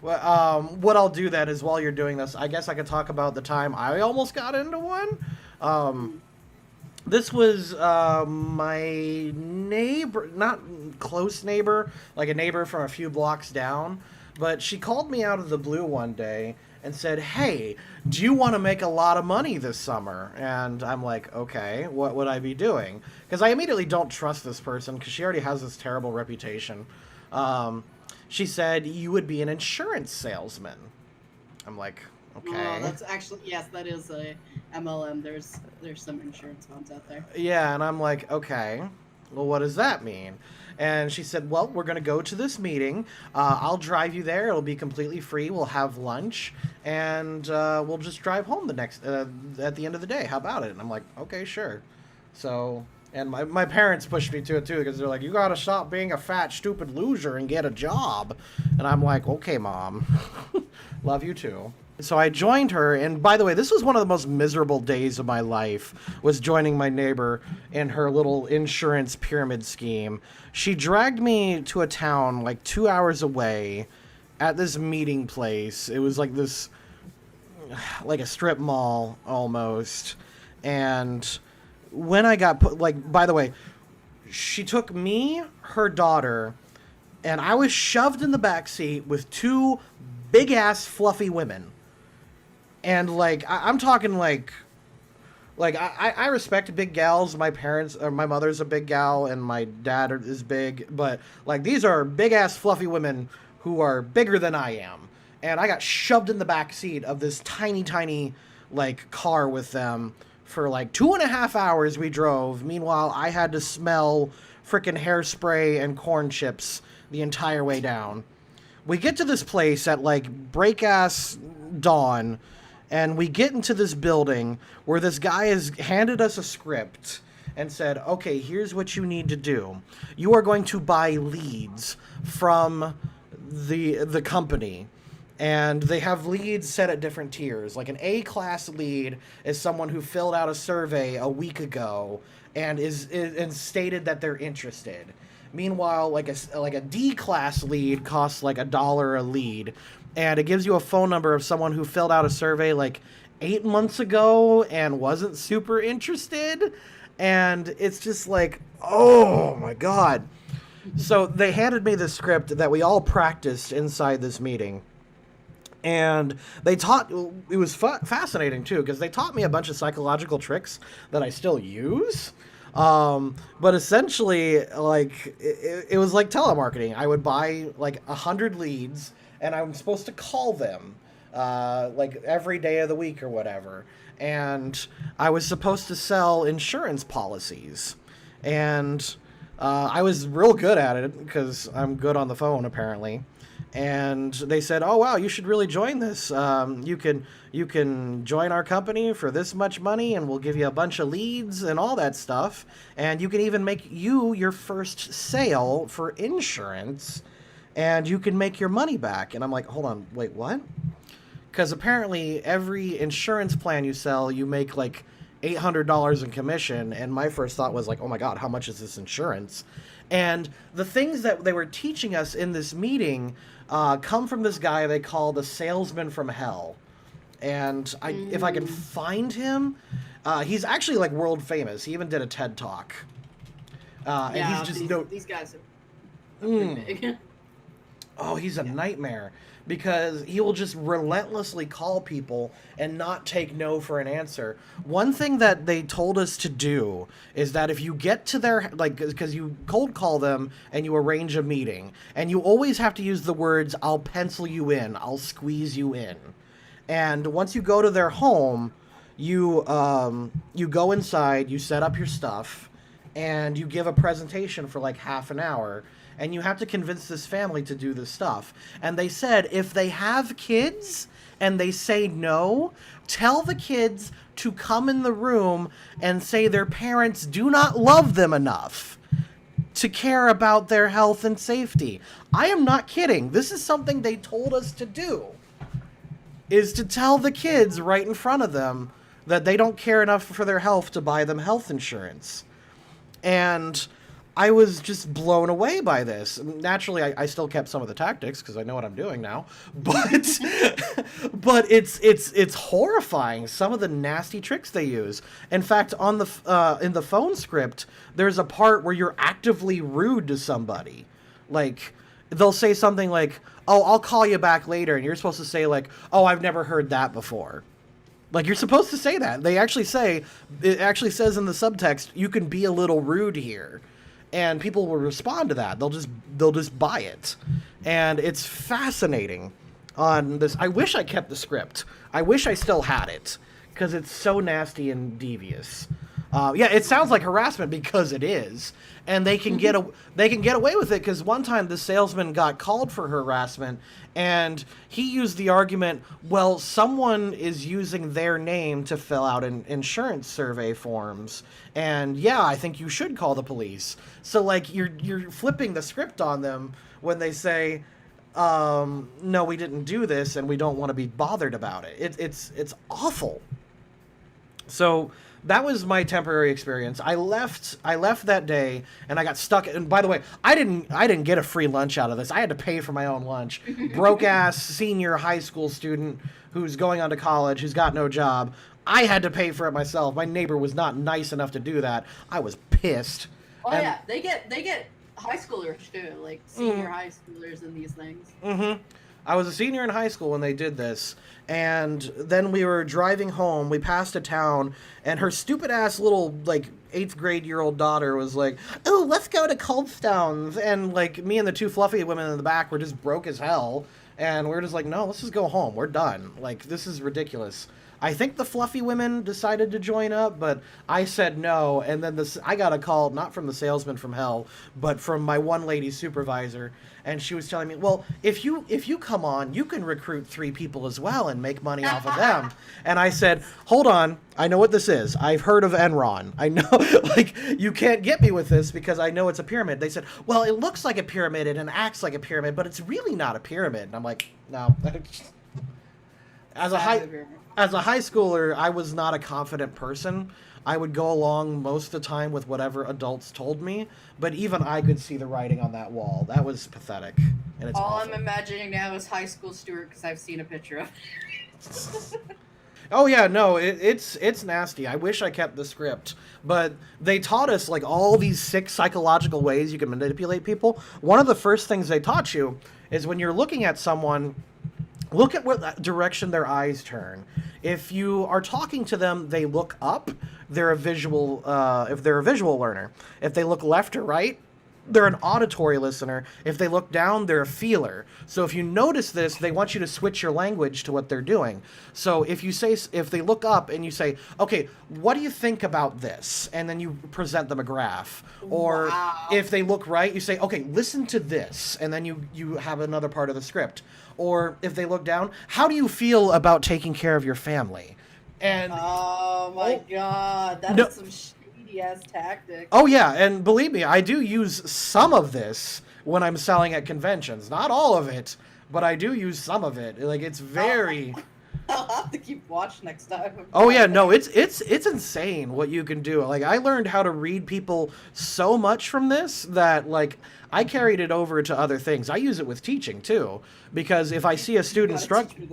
Well, what I'll do then is while you're doing this, I guess I could talk about the time I almost got into one. Um, Mm. this was my neighbor, not close neighbor, like a neighbor from a few blocks down, but she called me out of the blue one day and said, "Hey, do you want to make a lot of money this summer?" And I'm like, "Okay, what would I be doing?" Because I immediately don't trust this person because she already has this terrible reputation. Um, she said, "You would be an insurance salesman." I'm like, Oh, "Okay." that's actually, yes, that is a MLM. There's some insurance ones out there. Yeah, and I'm like, "Okay, well, what does that mean?" And she said, "Well, we're going to go to this meeting. I'll drive you there. It'll be completely free. We'll have lunch, and we'll just drive home the next at the end of the day. How about it?" And I'm like, "Okay, sure." So, and my parents pushed me to it too because they're like, "You got to stop being a fat, stupid loser and get a job." And I'm like, "Okay, mom, love you too." So I joined her, and by the way, this was one of the most miserable days of my life, was joining my neighbor in her little insurance pyramid scheme. She dragged me to a town like 2 hours away at this meeting place. It was like this, like a strip mall almost. And when I got put, like, by the way, she took me, her daughter, and I was shoved in the back seat with two big ass fluffy women. And like I'm talking I respect big gals. My parents or my mother's a big gal and my dad is big, but like these are big ass fluffy women who are bigger than I am. And I got shoved in the back seat of this tiny like car with them for like 2.5 hours we drove. Meanwhile, I had to smell freaking hairspray and corn chips the entire way down. We get to this place at like break ass dawn, and we get into this building where this guy has handed us a script and said, "Okay, here's what you need to do. You are going to buy leads from the company." And they have leads set at different tiers. Like an A class lead is someone who filled out a survey a week ago and and stated that they're interested. Meanwhile, like a D class lead costs like $1 a lead, and it gives you a phone number of someone who filled out a survey like 8 months ago and wasn't super interested. And it's just like, oh my god. So they handed me the script that we all practiced inside this meeting. And they taught, it was fascinating too, because they taught me a bunch of psychological tricks that I still use. But essentially, like, it was like telemarketing. I would buy like 100 leads, and I'm supposed to call them, like every day of the week or whatever. And I was supposed to sell insurance policies. And I was real good at it because I'm good on the phone apparently. And they said, "Oh wow, you should really join this. You can join our company for this much money, and we'll give you a bunch of leads and all that stuff. And you can even make your first sale for insurance, and you can make your money back." And I'm like, "Hold on, wait, what?" Because apparently every insurance plan you sell, you make like $800 in commission. And my first thought was like, "Oh my god, how much is this insurance?" And the things that they were teaching us in this meeting come from this guy they call the salesman from hell. And if I can find him, he's actually like world famous. He even did a TED talk. And Yeah, he's just these guys are pretty big. oh, he's a nightmare because he will just relentlessly call people and not take no for an answer. One thing that they told us to do is that if you get to their, like, because you cold call them and you arrange a meeting, and you always have to use the words, "I'll pencil you in, I'll squeeze you in." And once you go to their home, you go inside, you set up your stuff, and you give a presentation for like half an hour, and you have to convince this family to do this stuff. And they said if they have kids and they say no, tell the kids to come in the room and say their parents do not love them enough to care about their health and safety. I am not kidding. This is something they told us to do, is to tell the kids right in front of them that they don't care enough for their health to buy them health insurance. And I was just blown away by this. Naturally, I still kept some of the tactics because I know what I'm doing now. But but it's horrifying, some of the nasty tricks they use. In fact, on the in the phone script, there's a part where you're actively rude to somebody. Like, they'll say something like, "Oh, I'll call you back later," and you're supposed to say like, "Oh, I've never heard that before." Like, you're supposed to say that. They actually say, it actually says in the subtext, you can be a little rude here. And people will respond to that. They'll just buy it. And it's fascinating on this. I wish I kept the script. I wish I still had it, because it's so nasty and devious. Yeah, it sounds like harassment because it is, and they can get away with it because one time the salesman got called for harassment, and he used the argument, well, someone is using their name to fill out insurance survey forms, and yeah, I think you should call the police. So like you're flipping the script on them when they say, no, we didn't do this, and we don't want to be bothered about it. It's awful. So that was my temporary experience. I left that day, and I got stuck. And by the way, I didn't get a free lunch out of this. I had to pay for my own lunch. Broke ass senior high school student who's going on to college, who's got no job. I had to pay for it myself. My neighbor was not nice enough to do that. I was pissed. Oh yeah, they get high schoolers too, like senior high schoolers in these things. Mm-hmm. I was a senior in high school when they did this, and then we were driving home. We passed a town, and her stupid ass little like 8th grade year old daughter was like, "Oh, let's go to Coldstones," and like me and the two fluffy women in the back were just broke as hell, and we were just like, "No, let's just go home. We're done. Like, this is ridiculous." I think the fluffy women decided to join up, but I said no, and then I got a call, not from the salesman from hell, but from my one lady supervisor, and she was telling me, well, if you come on, you can recruit 3 people as well and make money off of them. And I said, hold on, I know what this is. I've heard of Enron. I know, like, you can't get me with this because I know it's a pyramid. They said, well, it looks like a pyramid and acts like a pyramid, but it's really not a pyramid. And I'm like, no. As a high schooler, I was not a confident person. I would go along most of the time with whatever adults told me, but even I could see the writing on that wall. That was pathetic, and it's all awful. I'm imagining now is high school Stuart because I've seen a picture of it. Oh yeah, no, it's nasty. I wish I kept the script, but they taught us like all these 6 psychological ways you can manipulate people. One of the first things they taught you is when you're looking at someone, look at what direction their eyes turn. If you are talking to them, they look up. They're a visual. If they're a visual learner, if they look left or right, they're an auditory listener. If they look down, they're a feeler. So if you notice this, they want you to switch your language to what they're doing. So if they look up and you say, okay, what do you think about this? And then you present them a graph. Or if they look right, you say, okay, listen to this. And then you have another part of the script. Or if they look down, how do you feel about taking care of your family? And oh my god, that's some shady ass tactic. Oh yeah, and believe me, I do use some of this when I'm selling at conventions. Not all of it, but I do use some of it. Like, it's very. I'll have to keep watch next time. Oh yeah, no, it's insane what you can do. Like, I learned how to read people so much from this that like I carried it over to other things. I use it with teaching too, because if I see a student struggling,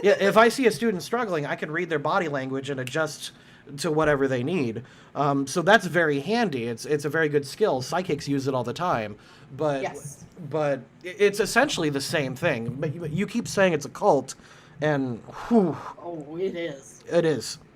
yeah, if I see a student struggling, I can read their body language and adjust to whatever they need. So that's very handy. It's a very good skill. Psychics use it all the time, but yes. But it's essentially the same thing. But you keep saying it's a cult. And whew, oh, it is. It is.